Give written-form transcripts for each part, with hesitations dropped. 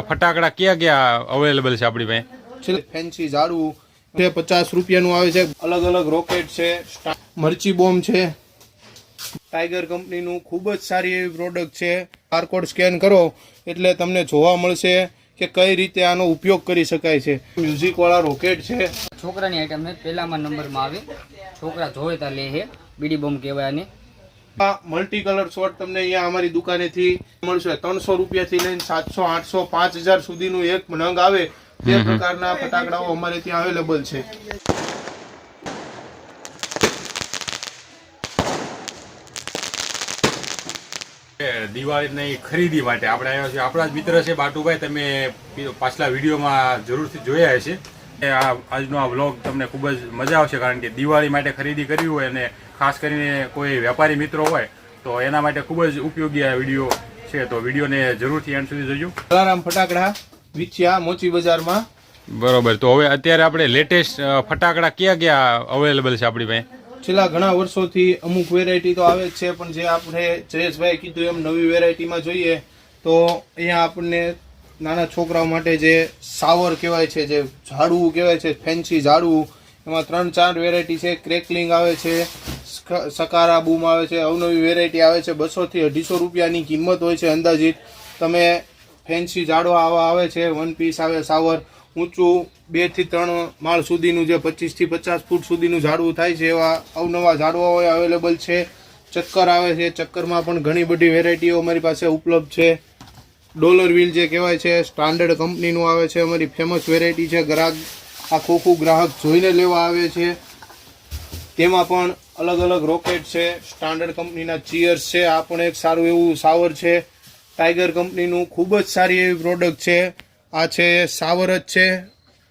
ફટાકડા ક્યાં ક્યાં અવેલેબલ છે આપણી પાસે? ફેન્સી ઝાડુ 50 રૂપિયાનું આવે છે. અલગ અલગ રોકેટ છે, મરચી બોમ્બ છે. ટાઈગર કંપનીનું ખૂબ જ સારી એવી પ્રોડક્ટ છે. બારકોડ સ્કેન કરો એટલે તમને જોવા મળશે કે કઈ રીતે આનો ઉપયોગ કરી શકાય છે. મ્યુઝિક વાળા રોકેટ છે. છોકરાની આઈટમ ને પહેલામાં નંબરમાં આવે, છોકરા જોવે તા લે છે. બીડી બોમ્બ કહેવાય આને. આ મલ્ટી કલર શોટ તમને અહીંયા અમારી દુકાનેથી મળશે. 300 રૂપિયાથી લઈને 700, 800, 5000 સુધીનું એક નંગ આવે તે પ્રકારના ફટાકડાઓ અમારે ત્યાં અવેલેબલ છે. દિવાળીની ખરીદી માટે આપણે આવ્યા છીએ. આપણા જ મિત્ર છે બાટુભાઈ, તમે પાછલા વિડીયોમાં જરૂરથી જોયા હશે. આજનો આ વ્લોગ તમને ખૂબ જ મજા આવશે, કારણ કે દિવાળી માટે ખરીદી કરવી હોય અને ખાસ કરીને કોઈ વેપારી મિત્રો હોય તો એના માટે ખૂબ જ ઉપયોગી આ વિડીયો છે. તો વિડીયોને જરૂરથી એન્ડ સુધી જોજો. અલારામ ફટાકડા વિચ્યા મોચી બજારમાં. બરોબર. તો હવે અત્યારે આપણે લેટેસ્ટ ફટાકડા ક્યાં ક્યાં અવેલેબલ છે આપણી પાસે? છેલ્લા ઘણા વર્ષોથી અમુક વેરાયટી તો આવે જ છે, પણ જે આપણે જયેશભાઈ કીધું એમ નવી વેરાયટીમાં જોઈએ તો અહીંયા આપણને નાના છોકરાઓ માટે જે સાવર કહેવાય છે, જે ઝાડવું કહેવાય છે, ફેન્સી ઝાડવું, એમાં 3-4 વેરાયટી છે. ક્રેકલિંગ આવે છે, સકારા બૂમ આવે છે, અવનવી વેરાયટી આવે છે. 200 થી 250 રૂપિયાની કિંમત હોય છે અંદાજિત. તમે ફેન્સી ઝાડવા આવા આવે છે, 1 પીસ આવે સાવર, ઊંચું 2 થી 3 માળ સુધીનું, જે 25 થી 50 ફૂટ સુધીનું ઝાડવું થાય છે, એવા અવનવા ઝાડવાઓ અવેલેબલ છે. ચક્કર આવે છે, ચક્કરમાં પણ ઘણી બધી વેરાયટીઓ અમારી પાસે ઉપલબ્ધ છે. ડોલર વ્હીલ જે કહેવાય છે, સ્ટાન્ડર્ડ કંપનીનું આવે છે, અમારી ફેમસ વેરાયટી છે. ગ્રાહક આ ખોખું ગ્રાહક જોઈને લેવા આવે છે. તેમાં પણ અલગ અલગ રોકેટ છે, સ્ટાન્ડર્ડ કંપનીના ચીયર્સ છે. આ પણ એક સારું એવું સાવર છે. ટાઈગર કંપનીનું ખૂબ જ સારી એવી પ્રોડક્ટ છે. આ છે સાવર જ છે.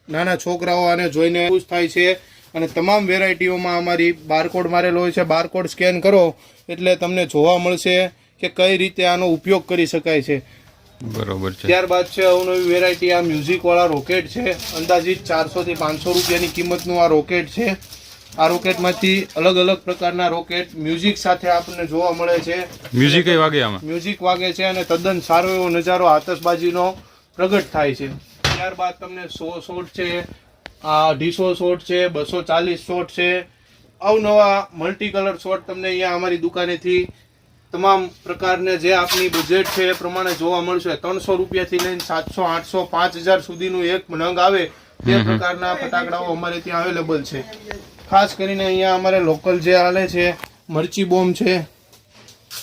નાના છોકરાઓ આને જોઈને ખુશ થાય છે. અને તમામ વેરાયટીઓમાં અમારી બારકોડ મારેલો હોય છે. બારકોડ સ્કેન કરો એટલે તમને જોવા મળશે કે કઈ રીતે આનો ઉપયોગ કરી શકાય છે. બરોબર છે. ત્યારબાદ છે અવનવી વેરાયટી આ મ્યુઝિક વાળા રોકેટ છે. અંદાજિત 400 થી 500 રૂપિયાની કિંમતનું આ રોકેટ છે. આ રોકેટમાંથી અલગ અલગ પ્રકારના રોકેટ મ્યુઝિક સાથે આપણને જોવા મળે છે. મ્યુઝિક વાગે આમાં? મ્યુઝિક વાગે છે અને તદ્દન સારો એવો નજારો આતશબાજીનો પ્રગટ થાય છે. ત્યારબાદ તમને 100 શોટ છે, 250 શોટ છે, 240 શોટ છે. અવનવા મલ્ટી કલર શોટ તમને અહીંયા અમારી દુકાનેથી તમામ પ્રકારને જે આપની બજેટ છે એ પ્રમાણે જોવા મળશે. 300 રૂપિયાથી લઈને 700, 800, 5000 સુધીનું એક નંગ આવે તે પ્રકારના ફટાકડાઓ અમારે ત્યાં અવેલેબલ છે. ખાસ કરીને અહીંયા અમારે લોકલ જે હાલે છે મરચી બોમ્બ છે.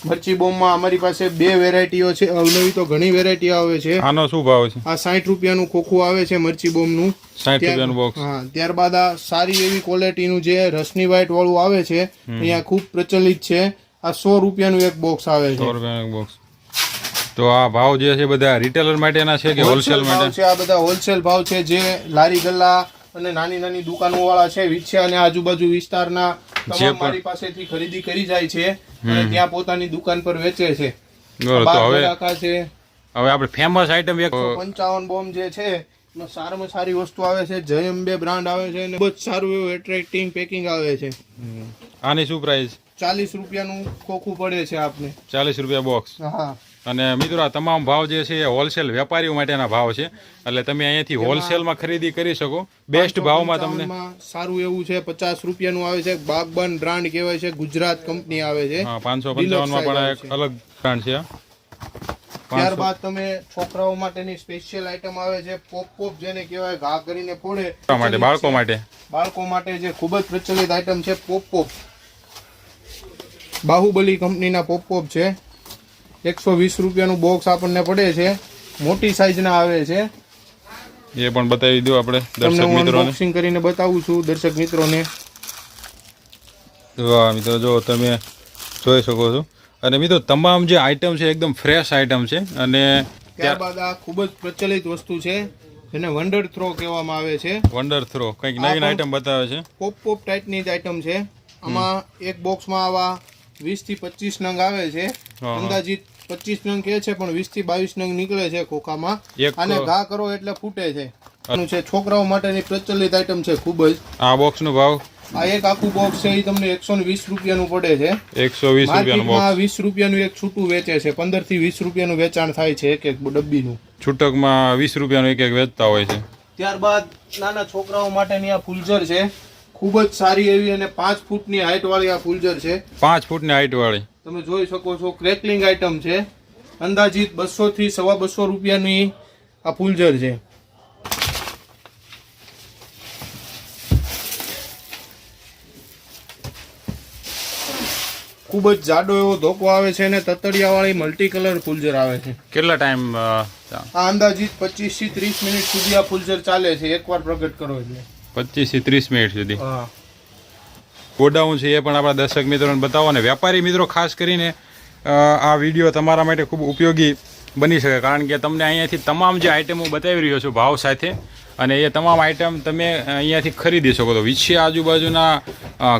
મરચી બોમ્બમાં અમારી પાસે 2 વેરાયટીઓ છે. અવનવી તો ઘણી વેરાયટી આવે છે. આનો શું ભાવ છે? આ 60 રૂપિયાનું ખોખું આવે છે મરચી બોમ્બનું. 60 રૂપિયાનું બોક્સ. હા. ત્યારબાદ આ સારી એવી ક્વોલિટીનું જે રસની વ્હાઈટ વાળું આવે છે, અહીંયા ખૂબ પ્રચલિત છે. આ 100 રૂપિયાનું એક બોક્સ આવે છે. 100 રૂપિયાનું બોક્સ. તો આ ભાવ જે છે બધા રિટેલર માટેના છે કે હોલસેલ માટે છે? આ બધા હોલસેલ ભાવ છે. જે લારી ગલ્લા અને નાની નાની દુકાનો વાળા છે વિછ્યા અને આજુબાજુ વિસ્તારના તમામ મારી પાસેથી ખરીદી કરી જાય છે અને ત્યાં પોતાની દુકાન પર વેચે છે. તો હવે છે હવે આપણે ફેમસ આઈટમ 155 બોમ્બ જે છે એમાં સારામાં સારી વસ્તુ આવે છે. જય અંબે બ્રાન્ડ આવે છે અને બહુ સારું એવું એટ્રેક્ટિંગ પેકિંગ આવે છે. આની શું પ્રાઇસ? 40 રૂપિયાનું ખોખું પડે છે આપને. 40 રૂપિયા બોક્સ. હા. અને મિત્રો આ તમામ ભાવ જે છે એ હોલસેલ વેપારીઓ માટેના ભાવ છે, એટલે તમે અહીંયાથી હોલસેલમાં ખરીદી કરી શકો બેસ્ટ ભાવમાં. તમને સારું એવું છે. 50 રૂપિયાનું આવે છે. બાગબાન બ્રાન્ડ કહેવાય છે, ગુજરાત કંપની આવે છે. 555 માં પણ એક અલગ બ્રાન્ડ છે. ત્યારબાદ તમે છોકરાઓ માટેની સ્પેશિયલ આઈટમ આવે છે, પોપ જેને કહેવાય, ઘા કરીને ફોડે માટે, બાળકો માટે જે ખૂબ જ પ્રચલિત આઈટમ છે પોપ. બાહુબલી કંપનીના પોપ છે. 120 રૂપિયાનું બોક્સ આપણને પડે છે. મોટી સાઈઝના આવે છે. એ પણ બતાવી દો આપણે દર્શક મિત્રોને. અનબોક્સિંગ કરીને બતાવું છું દર્શક મિત્રોને. વાહ મિત્રો, જો તમે જોઈ શકો છો. અને મિત્રો તમામ જે આઈટમ છે એકદમ ફ્રેશ આઈટમ છે. અને ત્યારબાદ આ ખૂબ જ પ્રચલિત વસ્તુ છે જેને વન્ડર થ્રો કહેવામાં આવે છે. વન્ડર થ્રો કંઈક નવીન આઈટમ બતાવે છે. પોપ ટાઈપની જ આઈટમ છે. આમાં એક બોક્સમાં આવા 20 થી 25 નંગ આવે છે. અંદાજિત 25 નંગ કે છે પણ 20 થી 22 નંગ નીકળે છે ખોખામાં. અને ઘા કરો એટલે ફૂટે છે. છોકરાઓ માટેની પ્રચલિત આઈટમ છે ખૂબ જ. આ બોક્સ નો ભાવ? આ એક આખું બોક્સ છે એ તમને 120 રૂપિયાનું પડે છે. 120 રૂપિયાનું બોક્સ. 20 રૂપિયાનું એક છૂટું વેચે છે. 15 થી 20 રૂપિયાનું વેચાણ થાય છે એક ડબ્બીનું. છૂટકમાં 20 રૂપિયાનું એક એક વેચતા હોય છે. ત્યારબાદ નાના છોકરાઓ માટેની આ ફૂલઝર છે, ખૂબ જ સારી એવી અને 5 ફૂટની હાઈટ વાળી આ ફૂલઝર છે. 5 ફૂટની હાઈટ વાળી તમે જોઈ શકો છો, ક્રેકલિંગ આઈટમ છે. અંદાજિત 200 થી 250 રૂપિયાની આ ફૂલઝર છે. ખૂબ જ જાડો એવો ધોકો આવે છે અને તતડિયા વાળી મલ્ટી કલર ફૂલઝર આવે છે. કેટલા ટાઈમ? આ અંદાજિત 25 થી 30 મિનિટ સુધી આ ફૂલઝર ચાલે છે, એકવાર પ્રગટ કરો એટલે 25 થી 30 મિનિટ સુધી. હા. ગોડાઉન છે એ પણ આપણા દર્શક મિત્રોને બતાવો, અને વેપારી મિત્રો ખાસ કરીને આ વિડીયો તમારા માટે ખૂબ ઉપયોગી બની શકે, કારણ કે તમને અહીંયાથી તમામ જે આઇટમો બતાવી રહ્યો છું ભાવ સાથે, અને એ તમામ આઇટમ તમે અહીંયાથી ખરીદી શકો. તો વિશે આજુબાજુના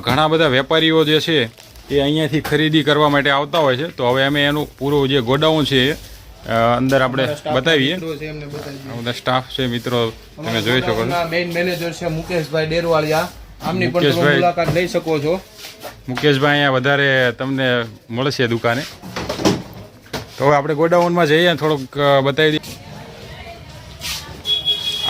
ઘણા બધા વેપારીઓ જે છે એ અહીંયાથી ખરીદી કરવા માટે આવતા હોય છે. તો હવે અમે એનું પૂરું જે ગોડાઉન છે અંદર આપણે બતાવીએ. બધા સ્ટાફ છે મિત્રો, તમે જોઈ શકો છો. મેઇન મેનેજર છે મુકેશભાઈ ડેરવાળિયા, આમની પણ તમે મુલાકાત લઈ શકો છો. મુકેશભાઈ અહીંયા વધારે તમને મળશે દુકાને. તો હવે આપણે ગોડાઉનમાં જઈએ, થોડુંક બતાવી દઈએ.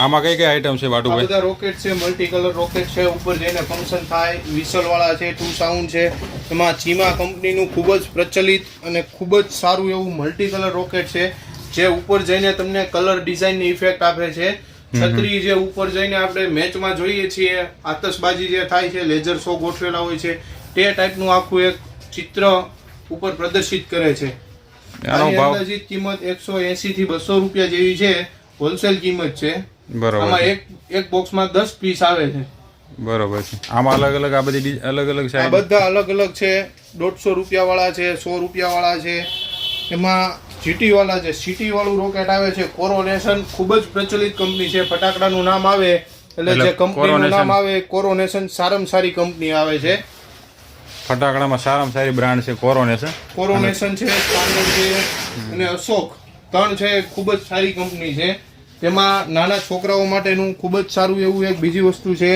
આમાં કઈ કઈ આઈટમ છે બાટુભાઈ? બધા રોકેટ છે, મલ્ટી કલર રોકેટ છે, ઉપર જઈને ફંક્શન થાય, વિસલ વાળા છે, 2 સાઉન્ડ છે. એમાં ચીમા કંપનીનું ખૂબ જ પ્રચલિત અને ખૂબ જ સારું એવું મલ્ટી કલર રોકેટ છે, જે ઉપર જઈને તમને કલર ડિઝાઇનની ઇફેક્ટ આપે છે. છત્રી જે ઉપર જઈને આપણે મેચમાં જોઈએ છીએ, આતશબાજી જે થાય છે, લેઝર શો ગોઠવેલા હોય છે, તે ટાઈપનું આખું એક ચિત્ર ઉપર પ્રદર્શિત કરે છે. આની અંદાજિત કિંમત 180 થી 200 રૂપિયા જેવી છે, હોલસેલ કિંમત છે. બરોબર. આમાં એક બોક્સમાં 10 પીસ આવે છે. બરોબર છે. આમાં અલગ અલગ આ બધી અલગ અલગ છે, આ બધા અલગ અલગ છે. 150 રૂપિયા વાળા છે, 100 રૂપિયા વાળા છે. એમાં જીટી વાળા છે, સિટી વાળું રોકેટ આવે છે. કોરોનેશન ખૂબ જ પ્રચલિત કંપની છે. ફટાકડાનું નામ આવે એટલે જે કંપનીનું નામ આવે, કોરોનેશન સારામાં સારી કંપની આવે છે. ફટાકડામાં સારામાં સારી બ્રાન્ડ છે કોરોનેશન. કોરોનેશન છે, સ્ટાન્ડર્ડ છે અને અશોક, 3 છે. ખૂબ જ સારી કંપની છે. તેમાં નાના છોકરાઓ માટેનું ખૂબ જ સારું એવું એક બીજી વસ્તુ છે,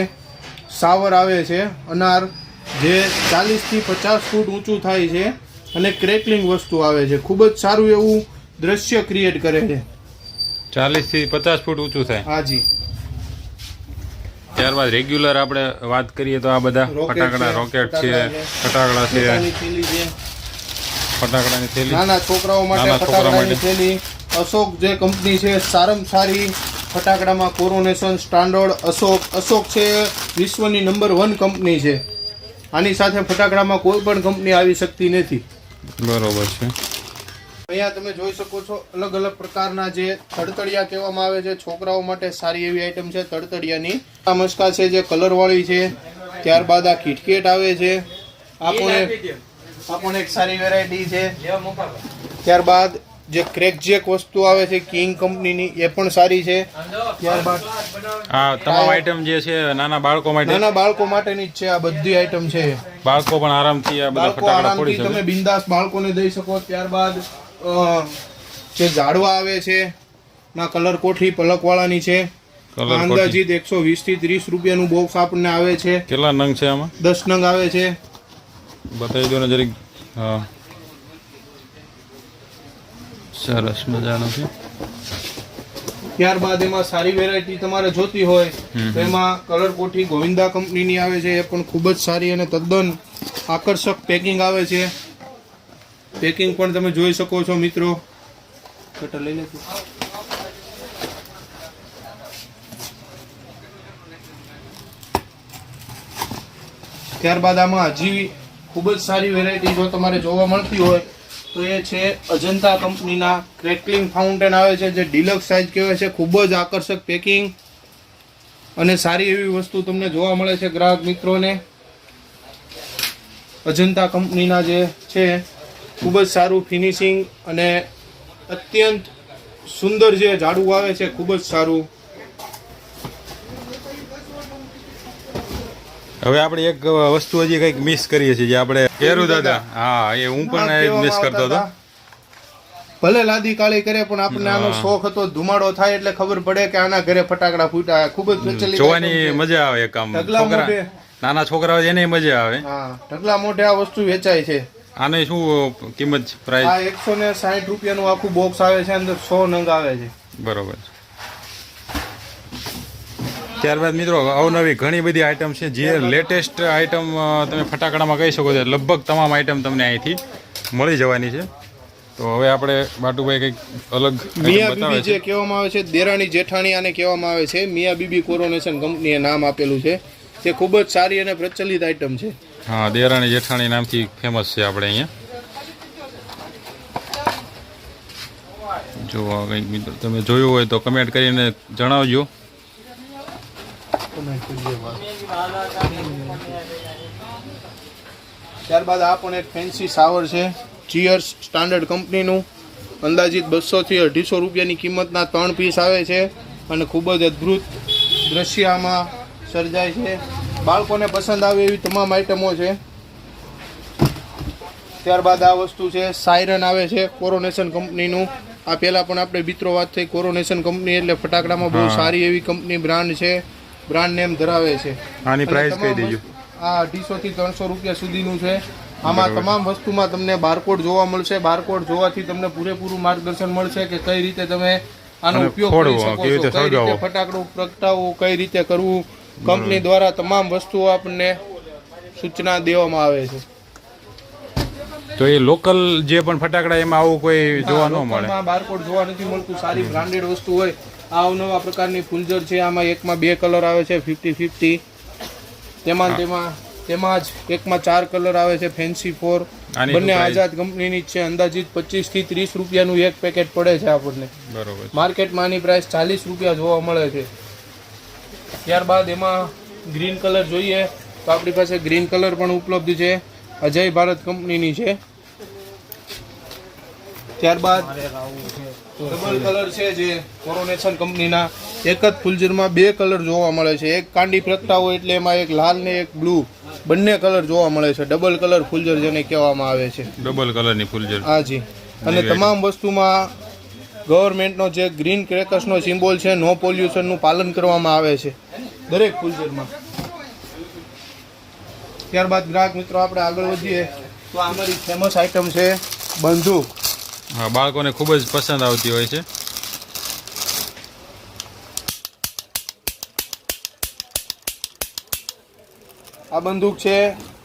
સાવર આવે છે અનાર, જે 40 થી 50 ફૂટ ઊંચું થાય છે અને ક્રેકલિંગ વસ્તુ આવે છે. ખૂબ જ સારું એવું દ્રશ્ય ક્રિએટ કરે છે. 40 થી 50 ફૂટ ઊંચું થાય. હાજી. ત્યારબાદ રેગ્યુલર આપણે વાત કરીએ તો આ બધા ફટાકડા રોકેટ છે, ફટાકડા છે, ફટાકડાની થેલી, નાના છોકરાઓ માટે ફટાકડાની થેલી. અશોક જે કંપની છે, સારામાં સારી ફટાકડામાં કોરોનેશન, સ્ટાન્ડર્ડ, અશોક છે વિશ્વની નંબર 1 કંપની છે. આની સાથે ફટાકડામાં કોઈ પણ કંપની આવી શકતી નથી. બરોબર છે. અહીંયા તમે જોઈ શકો છો અલગ અલગ પ્રકારના જે તડતડિયા કહેવામાં આવે છે, છોકરાઓ માટે સારી એવી આઈટમ છે તડતડિયાની. આ મસ્કા છે જે કલર વાળી છે. ત્યારબાદ આ કિટકેટ આવે છે, આ પણ એક સારી વેરાયટી છે. ત્યારબાદ જે ક્રેકજેક વસ્તુ આવે છે કિંગ કંપનીની, એ પણ સારી છે. ત્યારબાદ આ તમામ આઈટમ જે છે નાના બાળકો માટેની જ છે. આ બધી આઈટમ છે, બાળકો પણ આરામથી આ બધા ફટાકડા ફોડી શકે. તમે બિંદાસ બાળકોને દઈ શકો. ત્યારબાદ જે ઝાડવા આવે છે ના કલર કોઠી પલકવાળાની છે. અંદાજિત 120 થી 30 રૂપિયાનું બોક્સ આપણને આવે છે. કેટલા નંગ છે આમાં? 10 નંગ આવે છે. બતાવી દો ને જરીક. હા, સરસ મજાનો છે. ત્યારબાદ એમાં સારી વેરાયટી તમારે જોતી હોય તો એમાં કલર કોઠી ગોવિંદા કંપનીની આવે છે. એ પણ ખૂબ જ સારી અને તદ્દન આકર્ષક પેકિંગ આવે છે. પેકિંગ પણ તમે જોઈ શકો છો મિત્રો. કટર લઈ લેજો. ત્યારબાદ આમાં હજી ખૂબ જ સારી વેરાયટી જો તમારે જોવા મળતી હોય તો એ છે અજંતા કંપનીના ક્રેકલિંગ ફાઉન્ટેન આવે છે, જે ડિલક્સ સાઇઝ કહેવાય છે. ખૂબ જ આકર્ષક પેકિંગ અને સારી એવી વસ્તુ તમને જોવા મળે છે ગ્રાહક મિત્રોને. અજંતા કંપનીના જે છે ખૂબ જ સારું ફિનિશિંગ અને અત્યંત સુંદર જે ઝાડુ આવે છે, ખૂબ જ સારું. હવે આપણે એક વસ્તુ હજી કંઈક મિસ કરીએ છીએ, જે આપણે કેરુ દાદા. હા, એ હું પણ મિસ કરતો હતો. ભલે લાદી કાળી કરે પણ આપણને આનો શોખ હતો. ધુમાડો થાય એટલે ખબર પડે કે આના ઘરે ફટાકડા ફૂટ્યા. ખૂબ જ પ્રચલિત, જોવાની મજા આવે. કામ નાના છોકરાઓ એને મજા આવે. હા, ઢગલા મોઢે આ વસ્તુ વેચાય છે. આને શું કિંમત પ્રાઇસ? આ 160 રૂપિયાનું આખું બોક્સ આવે છે, અંદર 100 નંગ આવે છે. બરોબર. ત્યારબાદ મિત્રો અવનવી ઘણી બધી આઈટમ છે. જે લેટેસ્ટ આઈટમ તમે ફટાકડામાં કહી શકો છો, લગભગ તમામ આઈટમ તમને અહીંથી મળી જવાની છે. તો હવે આપણે બાટુભાઈ કંઈક અલગ મિયા બતાવે બીબી છે. જે કહેવામાં આવે છે, દેરાણી જેઠાણી આને કહેવામાં આવે છે. મિયા બીબી કોરોનેશન કંપનીએ નામ આપેલું છે. તે ખૂબ જ સારી અને પ્રચલિત આઈટમ છે. હા, દેરાણી જેઠાણી નામથી ફેમસ છે આપણે અહીંયા. જો આ કંઈક મિત્રો તમે જોયું હોય તો કમેન્ટ કરીને જણાવજો. ત્યારબાદ આ પણ એક ફેન્સી સાવર છે, ચીયર્સ સ્ટાન્ડર્ડ કંપનીનું. અંદાજિત 200 થી 250 રૂપિયાની કિંમતના 3 પીસ આવે છે અને ખૂબ જ અદ્ભુત દ્રશ્ય આમાં સર્જાય છે. બાળકોને પસંદ આવે એવી તમામ આઈટમો છે. ત્યારબાદ આ વસ્તુ છે, સાયરન આવે છે કોરોનેશન કંપનીનું. આ પહેલાં પણ આપણે મિત્રો વાત થઈ, કોરોનેશન કંપની એટલે ફટાકડામાં બહુ સારી એવી કંપની બ્રાન્ડ છે, બ્રાન્ડ નેમ ધરાવે છે. આની પ્રાઇસ કહી દેજો. આ 250 થી 300 રૂપિયા સુધીનું છે. આમાં તમામ વસ્તુમાં તમને બારકોડ જોવા મળશે. બારકોડ જોવાથી તમને પૂરેપૂરું માર્ગદર્શન મળશે કે કઈ રીતે તમે આનો ઉપયોગ કરી શકો છો, કઈ રીતે ફટાકડું પ્રગટાવવું, કઈ રીતે કરવું. કંપની દ્વારા તમામ વસ્તુઓ આપણને સૂચના દેવામાં આવે છે. તો એ લોકલ જે પણ ફટાકડા એમાં આવું કોઈ જોવા ન મળે. બારકોડ જોવા નથી મળતું. સારી બ્રાન્ડેડ વસ્તુ હોય. આ અવનવા પ્રકારની ફૂલઝર છે. આમાં એકમાં 2 કલર આવે છે, 50-50. તેમાં જ એકમાં 4 કલર આવે છે, ફેન્સી 4. બંને આઝાદ કંપનીની જ છે. અંદાજિત 25 થી 30 રૂપિયાનું એક પેકેટ પડે છે આપણને. બરોબર. માર્કેટમાં આની પ્રાઇસ 40 રૂપિયા જોવા મળે છે. ત્યારબાદ એમાં ગ્રીન કલર જોઈએ તો આપણી પાસે ગ્રીન કલર પણ ઉપલબ્ધ છે. અજય ભારત કંપનીની છે. ત્યારબાદ ડબલ કલર છે, જે કોરોનેશન કંપનીના. એક જ ફૂલઝરમાં 2 કલર જોવા મળે છે. એક કાંડી પ્રગટાવો એટલે એમાં એક લાલ ને એક બ્લુ બંને કલર જોવા મળે છે. ડબલ કલર ફૂલઝર જેને કહેવામાં આવે છે. ડબલ કલરની ફૂલઝર. હા જી. અને તમામ વસ્તુમાં ગવર્મેન્ટનો જે ગ્રીન ક્રેકર્સનો સિમ્બોલ છે, નો પોલ્યુશનનું પાલન કરવામાં આવે છે દરેક ફૂલઝરમાં. ત્યારબાદ ગ્રાહક મિત્રો આપણે આગળ વધીએ તો અમારી ફેમસ આઈટમ છે બંદૂક. હા, બાળકોને ખૂબ જ પસંદ આવતી હોય છે. આ બંદૂક છે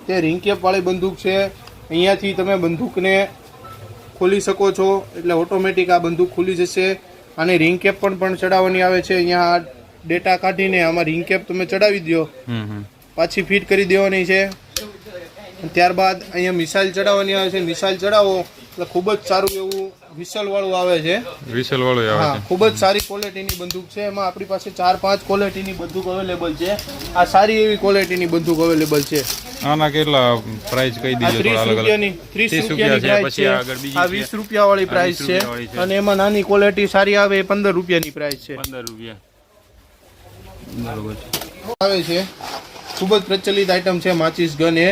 તે રિંગકેપ વાળી બંદૂક છે. અહીંયાથી તમે બંદૂકને ખોલી શકો છો એટલે ઓટોમેટિક આ બંદૂક ખુલી જશે. અને રિંગકેપ પણ ચડાવવાની આવે છે. અહીંયા ડેટા કાઢીને આમાં રિંગકેપ તમે ચડાવી દો, પાછી ફિટ કરી દેવાની છે. ત્યારબાદ અહીંયા મિસાઇલ ચડાવવાની આવે છે. મિસાઇલ ચડાવો એટલે ખૂબ જ સારું એવું વિસલ વાળું આવે છે. વિસલ વાળું આવે છે. ખૂબ જ સારી ક્વોલિટીની બંદૂક છે. એમાં આપણી પાસે 4-5 ક્વોલિટીની બંદૂક અવેલેબલ છે. આ સારી એવી ક્વોલિટીની બંદૂક અવેલેબલ છે. આના કેટલા પ્રાઇસ કહી દીધો? 30 રૂપિયાની પ્રાઇસ છે. આ 20 રૂપિયા વાળી પ્રાઇસ છે. અને એમાં નાની ક્વોલિટી સારી આવે એ 15 રૂપિયાની પ્રાઇસ છે. 15 રૂપિયા. બરોબર આવે છે. ખૂબ જ પ્રચલિત આઈટમ છે માચિસ ગન. એ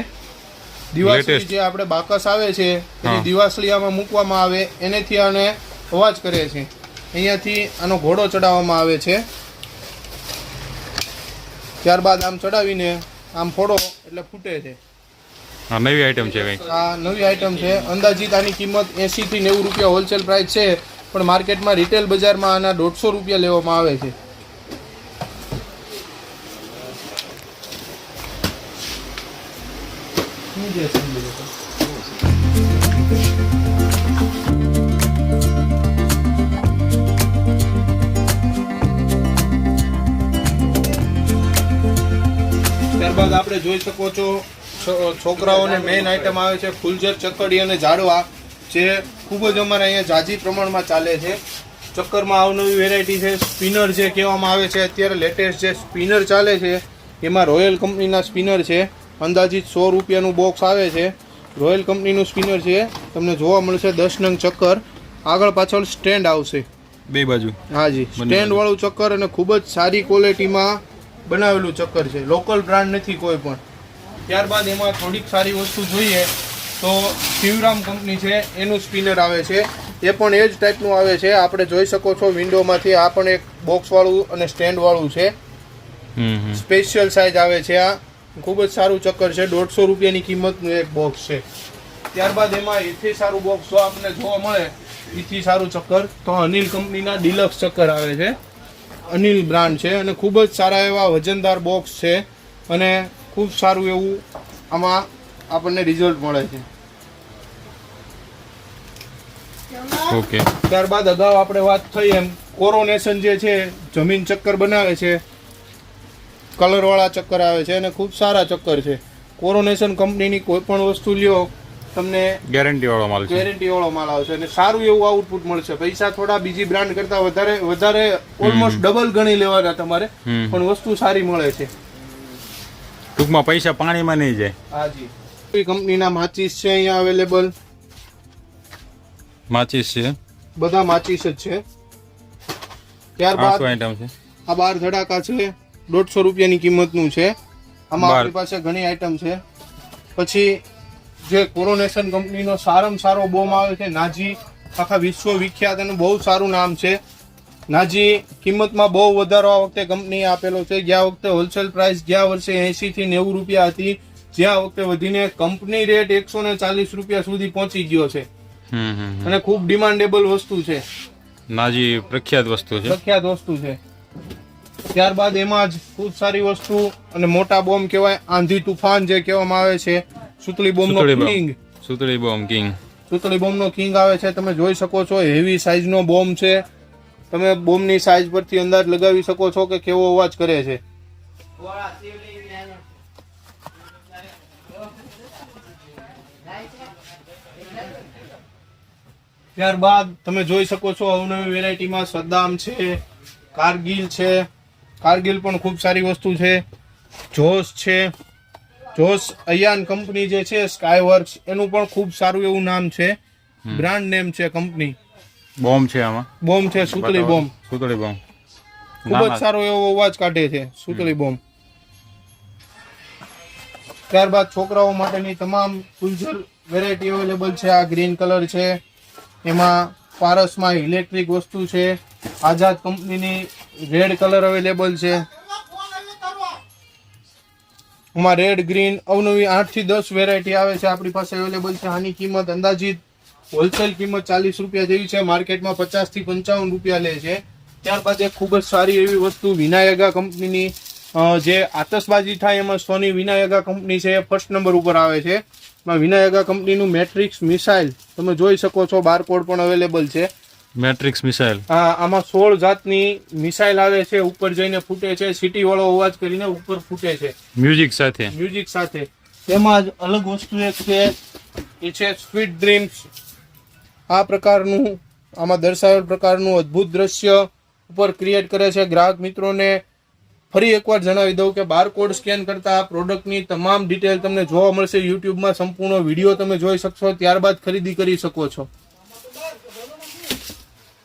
દિવાસળી જે આપણે બાકસ આવે છે એની દિવાસળી આમાં મૂકવામાં આવે, એનેથી આને અવાજ કરે છે. અહીંયાથી આનો ઘોડો ચડાવવામાં આવે છે. ત્યારબાદ આમ ચડાવીને આમ ફોડો એટલે ફૂટે છે. હા, નવી આઈટમ છે કંઈક. આ નવી આઈટમ છે. અંદાજિત આની કિંમત 80 થી 90 રૂપિયા હોલસેલ પ્રાઇસ છે. પણ માર્કેટમાં રિટેલ બજારમાં આના 150 રૂપિયા લેવામાં આવે છે. ત્યારબાદ આપણે જોઈ શકો છો છોકરાઓને મેઇન આઈટમ આવે છે ફૂલઝર, ચક્કડી અને ઝાડવા, જે ખૂબ જ અમારે અહીંયા જાજી પ્રમાણમાં ચાલે છે. ચક્કરમાં અવનવી વેરાયટી છે. સ્પિનર જે કહેવામાં આવે છે, અત્યારે લેટેસ્ટ જે સ્પિનર ચાલે છે એમાં રોયલ કંપનીના સ્પિનર છે. અંદાજિત 100 રૂપિયાનું બોક્સ આવે છે. રોયલ કંપનીનું સ્પિનર છે. તમને જોવા મળશે 10 નંગ ચક્કર. આગળ પાછળ સ્ટેન્ડ આવશે બે બાજુ. હા જી, સ્ટેન્ડ વાળું ચક્કર અને ખૂબ જ સારી ક્વોલિટીમાં બનાવેલું ચક્કર છે. લોકલ બ્રાન્ડ નથી કોઈ પણ. ત્યારબાદ એમાં થોડીક સારી વસ્તુ જોઈએ તો શિવરામ કંપની છે, એનું સ્પિનર આવે છે. એ પણ એ જ ટાઈપનું આવે છે. આપણે જોઈ શકો છો વિન્ડોમાંથી. આ પણ એક બોક્સ વાળું અને સ્ટેન્ડ વાળું છે. સ્પેશિયલ સાઇઝ આવે છે. આ ખૂબ જ સારું ચક્કર છે. 150 રૂપિયાની કિંમતનું એક બોક્સ છે. ત્યારબાદ એમાં એથી સારું બોક્સ જો આપણને જોવા મળે એથી સારું ચક્કર તો અનિલ કંપનીના ડિલક્સ ચક્કર આવે છે. અનિલ બ્રાન્ડ છે અને ખૂબ જ સારા એવા વજનદાર બોક્સ છે અને ખૂબ સારું એવું આમાં આપણને રિઝલ્ટ મળે છે. ઓકે. ત્યારબાદ અગાઉ આપણે વાત થઈ એમ કોરોનેશન જે છે જમીન ચક્કર બનાવે છે, કલરવાળા ચક્કર આવે છે અને ખૂબ સારા ચક્કર છે. કોરોનેશન કંપનીની કોઈ પણ વસ્તુ લ્યો તમને ગેરંટી વાળો માલ છે. ગેરંટી વાળો માલ આવશે અને સારું એવું આઉટપુટ મળશે. પૈસા થોડા બીજી બ્રાન્ડ કરતા વધારે ઓલમોસ્ટ ડબલ ગણી લેવાના તમારે, પણ વસ્તુ સારી મળે છે. ટૂંકમાં પૈસા પાણીમાં નહીં જાય. હાજી. કોઈ કંપનીના માચીસ છે અહીંયા અવેલેબલ. માચીસ છે, બધા માચીસ જ છે. ત્યારબાદ આઈટમ છે. આ 12 ધડાકા છે, 150 રૂપિયાની કિંમતનું છે. આમાં આપણી પાસે ઘણી આઈટમ છે. પછી જે કોરોનેશન કંપનીનો સારામાં સારો બોમ્બ આવે છે નાજી, આખા વિશ્વ વિખ્યાત અને બહુ સારું નામ છે. નાજી કિંમતમાં બહુ વધારો આ વખતે કંપનીએ આપેલો છે. ગયા વખતે હોલસેલ પ્રાઇસ ગયા વર્ષે 80 થી 90 રૂપિયા હતી, જે આ વખતે વધીને કંપની રેટ 140 રૂપિયા સુધી પહોંચી ગયો છે અને ખૂબ ડિમાન્ડેબલ વસ્તુ છે. નાજી પ્રખ્યાત વસ્તુ છે. પ્રખ્યાત વસ્તુ છે. ત્યારબાદ એમાં જ ખૂબ સારી વસ્તુ અને મોટા બોમ્બ કહેવાય, આંધી તુફાન જે કહેવામાં આવે છે, સુતળી બોમ્બનો કિંગ. સુતળી બોમ્બ કિંગ. સુતળી બોમ્બનો કિંગ આવે છે. તમે જોઈ શકો છો હેવી સાઇઝનો બોમ્બ છે. તમે બોમ્બની સાઇઝ પરથી અંદાજ લગાવી શકો છો કે કેવો અવાજ કરે છે. ત્યારબાદ તમે જોઈ શકો છો અવનવી વેરાયટીમાં સદ્દામ છે, કારગિલ છે. કારગિલ પણ ખૂબ સારી વસ્તુ છે. જોશ છે. જોશ અયાન કંપની જે છે સ્કાયવર્ક્સ, એનું પણ ખૂબ સારું એવું નામ છે, બ્રાન્ડ નેમ છે કંપની. બોમ્બ છે આમાં. બોમ્બ છે સુતળી બોમ્બ. સુતળી બોમ્બ ખૂબ જ સારો એવો અવાજ કાઢે છે સુતળી બોમ્બ. ત્યારબાદ છોકરાઓ માટેની તમામ ફૂલઝર વેરાયટી અવેલેબલ છે. આ ગ્રીન કલર છે, એમાં પારસમાં ઇલેક્ટ્રિક વસ્તુ છે. આઝાદ કંપનીની રેડ કલર અવેલેબલ છે. એમાં રેડ ગ્રીન અવનવી 8 થી 10 વેરાયટી આવે છે આપણી પાસે અવેલેબલ છે. આની કિંમત અંદાજિત હોલસેલ કિંમત 40 રૂપિયા જેવી છે, માર્કેટમાં 50 થી 55 રૂપિયા લે છે. ત્યારબાદ એક ખૂબ જ સારી એવી વસ્તુ વિનાયગા કંપનીની જે આતશબાજી થાય એમાં સોની વિનાયગા કંપની છે, ફર્સ્ટ નંબર ઉપર આવે છે. વિનાયગા કંપનીનું મેટ્રિક્સ મિસાઇલ તમે જોઈ શકો છો, બારકોડ પણ અવેલેબલ છે. Matrix missile. હા, આમાં 16 જાતની મિસાઇલ આવે છે, ઉપર જઈને ફૂટે છે, સિટી વાળો અવાજ કરીને ઉપર ફૂટે છે મ્યુઝિક સાથે. મ્યુઝિક સાથે. તેમાં જ અલગ વસ્તુ એક છે, એ છે સ્વીટ ડ્રીમ્સ. આ પ્રકારનું આમાં દર્શાવેલ પ્રકારનું અદ્ભુત દ્રશ્ય ઉપર ક્રિએટ કરે છે. ગ્રાહક મિત્રોને ફરી એકવાર જણાવી દઉં કે બારકોડ સ્કેન કરતા આ પ્રોડક્ટની તમામ ડિટેલ તમને જોવા મળશે યુટ્યુબમાં. સંપૂર્ણ વિડીયો તમે જોઈ શકશો, ત્યારબાદ ખરીદી કરી શકો છો.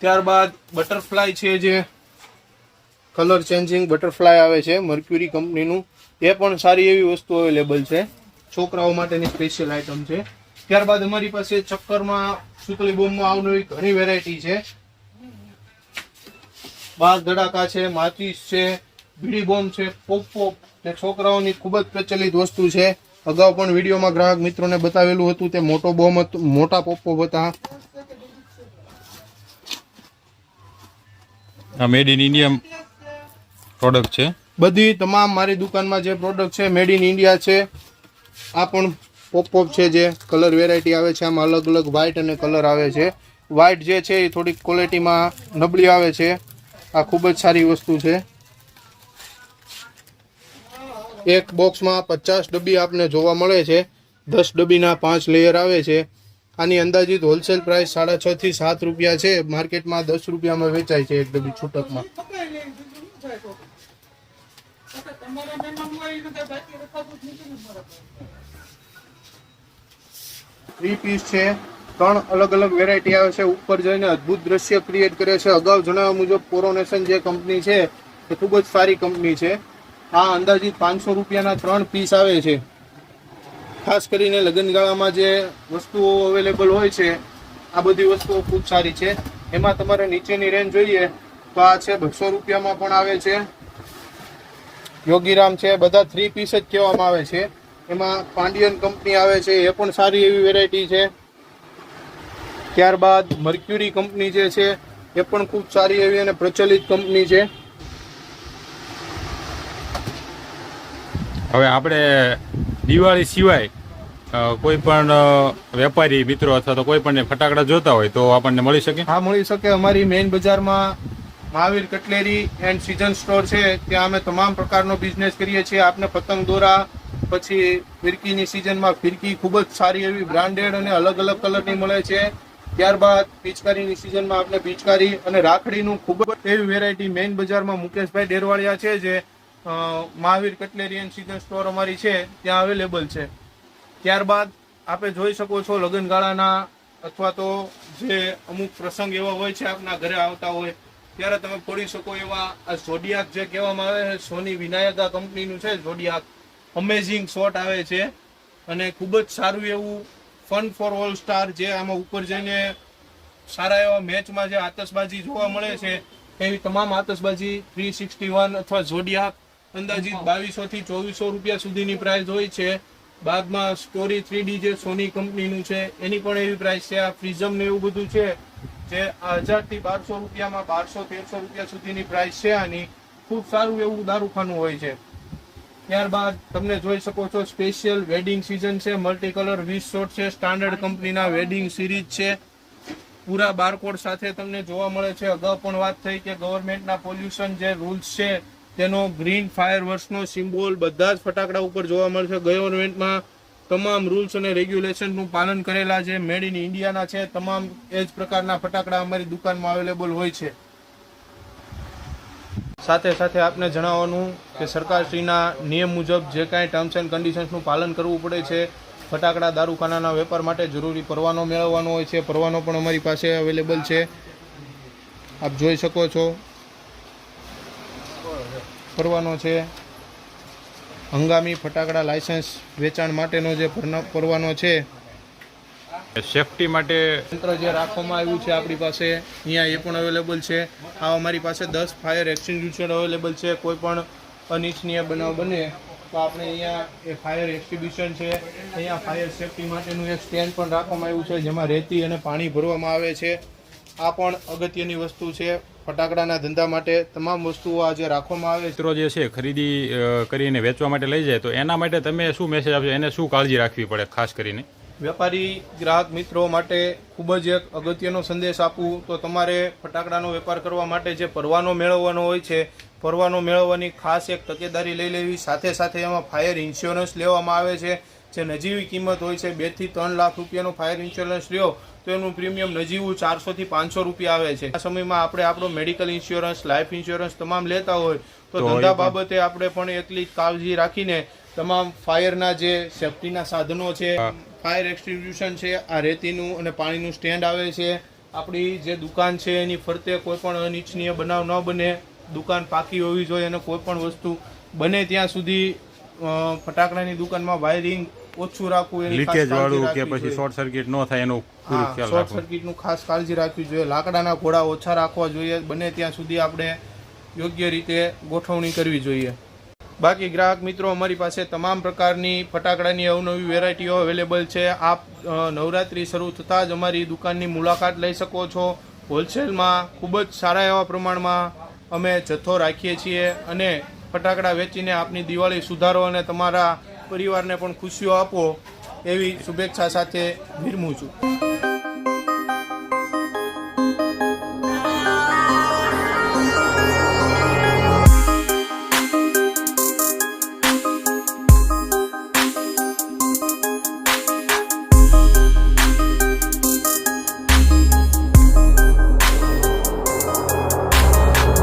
ત્યારબાદ બટરફ્લાય છે, જે કલર ચેન્જિંગ બટરફ્લાય આવે છે મર્ક્યુરી કંપનીનું, એ પણ સારી એવી વસ્તુ અવેલેબલ છે. છોકરાઓ માટેની સ્પેશિયલ આઇટમ છે. ત્યારબાદ અમારી પાસે ચક્કરમાં સુતળી બોમ્બમાં આવનવી ઘણી વેરાયટી છે. 12 ધડાકા છે, માચીસ છે, બીડી બોમ્બ છે, પોપ તે છોકરાઓની ખૂબ જ પ્રચલિત વસ્તુ છે. અગાઉ પણ વિડીયોમાં ગ્રાહક મિત્રોને બતાવેલું હતું, તે મોટો બોમ્બ હતો, મોટા પોપો હતા. આ મેડ ઇન ઇન્ડિયા પ્રોડક્ટ છે. બધી તમામ મારી દુકાનમાં જે પ્રોડક્ટ છે મેડ ઇન ઇન્ડિયા છે. આ પણ પોપ છે, જે કલર વેરાયટી આવે છે. આમાં અલગ અલગ વ્હાઇટ અને કલર આવે છે. વ્હાઇટ જે છે એ થોડીક ક્વોલિટીમાં નબળી આવે છે. આ ખૂબ જ સારી વસ્તુ છે. એક બોક્સમાં 50 ડબ્બી આપને જોવા મળે છે. 10 ડબ્બીના 5 લેયર આવે છે. આની અંદાજિત હોલસેલ પ્રાઇસ 6.5 થી 7 રૂપિયા છે. માર્કેટમાં 10 રૂપિયામાં વેચાય છે એક ડબ્બી છૂટકમાં. 3 પીસ છે. 3 અલગ અલગ વેરાયટી આવે છે. ઉપર જઈને અદ્ભુત દ્રશ્ય ક્રિએટ કરે છે. અગાઉ જણાવ્યા મુજબ કોરોનેશન જે કંપની છે એ ખૂબ જ સારી કંપની છે. આ અંદાજિત 500 રૂપિયાના 3 પીસ આવે છે. ખાસ કરીને લગ્નગાળામાં જે વસ્તુઓ અવેલેબલ હોય છે, આ બધી વસ્તુઓ ખૂબ સારી છે. એમાં તમારે નીચેની રેન્જ જોઈએ તો આ છે 200 રૂપિયામાં પણ આવે છે. યોગીરામ છે, બધા 3 પીસ જ કહેવામાં આવે છે. એમાં પાંડિયન કંપની આવે છે, એ પણ સારી એવી વેરાયટી છે. ત્યારબાદ મર્ક્યુરી કંપની જે છે એ પણ ખૂબ સારી એવી અને પ્રચલિત કંપની છે. હવે આપણે દિવાળી સિવાય કોઈ પણ વેપારી મિત્રો અથવા તો કોઈ પણ ફટાકડા જોતા હોય તો આપણને મળી શકે? હા, મળી શકે. અમારી મેઇન બજારમાં Mahavir cutlery and season store છે, ત્યાં અમે તમામ પ્રકારનો બિઝનેસ કરીએ છીએ. આપને પતંગ દોરા, પછી ફિરકીની સિઝનમાં ફિરકી ખૂબ જ સારી એવી બ્રાન્ડેડ અને અલગ અલગ કલરની મળે છે. ત્યારબાદ પિચકારીની સિઝનમાં આપણે પિચકારી અને રાખડીનું ખૂબ જ એવી વેરાયટી મેઇન બજારમાં મુકેશભાઈ ડેરવાળિયા છે, જે Mahavir cutlery and season store અમારી છે ત્યાં અવેલેબલ છે. ત્યારબાદ આપણે જોઈ શકો છો લગ્નગાળાના અથવા તો જે અમુક પ્રસંગ એવા હોય છે આપના ઘરે આવતા હોય ત્યારે તમે ફોડી શકો એવા આ ઝોડિયાક જે કહેવામાં આવે છે, સોની વિનાયકા કંપનીનું છે ઝોડિયાક. અમેઝિંગ શોટ આવે છે અને ખૂબ જ સારું એવું ફન ફોર ઓલ સ્ટાર, જે આમાં ઉપર જઈને સારા એવા મેચમાં જે આતશબાજી જોવા મળે છે એવી તમામ આતશબાજી 361 અથવા ઝોડિયાક અંદાજિત 2200 થી 2400 રૂપિયા સુધીની પ્રાઇસ હોય છે. બાદમાં સ્ટોરી 3D જે સોની કંપનીનું છે એની પણ એવી પ્રાઇસ છે. આ પ્રિઝમ ને એવું બધું છે જે 1000 થી 1200 રૂપિયામાં 1200-1300 રૂપિયા સુધીની પ્રાઇસ છે આની. ખૂબ સારું એવું દારૂખાનું હોય છે. ત્યારબાદ તમને જોઈ શકો છો સ્પેશિયલ વેડિંગ સિઝન છે, મલ્ટી કલર 20 શોટ છે, સ્ટાન્ડર્ડ કંપનીના વેડિંગ સિરીઝ છે, પૂરા બારકોડ સાથે તમને જોવા મળે છે. અગાઉ પણ વાત થઈ કે ગવર્મેન્ટના પોલ્યુશન જે રૂલ્સ છે તેનો ગ્રીન ફાયર વર્સનો સિમ્બોલ બધા જ ફટાકડા ઉપર જોવા મળશે. ગવર્મેન્ટમાં તમામ રૂલ્સ અને રેગ્યુલેશનનું પાલન કરેલા જે મેડ ઇન ઇન્ડિયાના છે તમામ એ જ પ્રકારના ફટાકડા અમારી દુકાનમાં અવેલેબલ હોય છે. સાથે સાથે આપને જણાવવાનું કે સરકારશ્રીના નિયમ મુજબ જે કાંઈ ટર્મ્સ એન્ડ કન્ડિશન્સનું પાલન કરવું પડે છે. ફટાકડા દારૂખાનાના વેપાર માટે જરૂરી પરવાનો મેળવવાનો હોય છે. પરવાનો પણ અમારી પાસે અવેલેબલ છે, આપ જોઈ શકો છો. પરવાનો છે હંગામી ફટાકડા લાયસન્સ વેચાણ માટેનો જે પરવાનો છે. સેફટી માટે તંત્ર જે રાખવામાં આવ્યું છે આપણી પાસે અહીંયા એ પણ અવેલેબલ છે. આ અમારી પાસે 10 ફાયર એક્સટિંગ્યુશર અવેલેબલ છે. કોઈ પણ અનિચ્છનીય બનાવ બને તો આપણે અહીંયા એ ફાયર એક્સટિબ્યુશન છે. અહીંયા ફાયર સેફટી માટેનું એક સ્ટેન્ડ પણ રાખવામાં આવ્યું છે જેમાં રેતી અને પાણી ભરવામાં આવે છે. આ પણ અગત્યની વસ્તુ છે. ફટાકડાના ધંધા માટે તમામ વસ્તુઓ આજે રાખવામાં આવે છે. મિત્રો જે છે ખરીદી કરીને વેચવા માટે લઈ જાય તો એના માટે તમે શું મેસેજ આપશો? એને શું કાળજી રાખવી પડે ખાસ કરીને? વેપારી ગ્રાહક મિત્રો માટે ખૂબ જ એક અગત્યનો સંદેશ આપું તો તમારે ફટાકડાનો વેપાર કરવા માટે જે પરવાનો મેળવવાનો હોય છે, પરવાનો મેળવવાની ખાસ એક તકેદારી લઈ લેવી. સાથે સાથે એમાં ફાયર ઇન્સ્યોરન્સ લેવામાં આવે છે જે નજીવી કિંમત હોય છે. 2 થી 3 લાખ રૂપિયાનો ફાયર ઇન્સ્યોરન્સ લ્યો તો એનું પ્રીમિયમ નજીવું 400 થી 500 રૂપિયા આવે છે. આ સમયમાં આપણે આપણો મેડિકલ ઇન્સ્યોરન્સ, લાઈફ ઇન્સ્યોરન્સ તમામ લેતા હોય તો ધંધા બાબતે આપણે પણ એટલી જ કાળજી રાખીને તમામ ફાયરના જે સેફટીના સાધનો છે, ફાયર એક્સટિબ્યુશન છે, આ રેતીનું અને પાણીનું સ્ટેન્ડ આવે છે. આપણી જે દુકાન છે એની ફરતે કોઈ પણ અનિચ્છનીય બનાવ ન બને. દુકાન પાકી હોવી જોઈએ અને કોઈ પણ વસ્તુ બને ત્યાં સુધી ફટાકડાની દુકાનમાં વાયરિંગ ઓછું રાખવું, એની લીકેજ વાળું કે પછી શોર્ટ સર્કિટ ન થાય એનું પૂરું ખ્યાલ શોર્ટ સર્કિટનું ખાસ કાળજી રાખવી જોઈએ. લાકડાના ઘોડા ઓછા રાખવા જોઈએ. બને ત્યાં સુધી આપણે યોગ્ય રીતે ગોઠવણી કરવી જોઈએ. બાકી ગ્રાહક મિત્રો અમારી પાસે તમામ પ્રકારની ફટાકડાની અવનવી વેરાયટીઓ અવેલેબલ છે. આપ નવરાત્રિ શરૂ થતાં જ અમારી દુકાનની મુલાકાત લઈ શકો છો. હોલસેલમાં ખૂબ જ સારા એવા પ્રમાણમાં અમે જથ્થો રાખીએ છીએ અને ફટાકડા વેચીને આપની દિવાળી સુધારો અને તમારા પરિવારને પણ ખુશીઓ આપો એવી શુભેચ્છા સાથે વિરમું છું.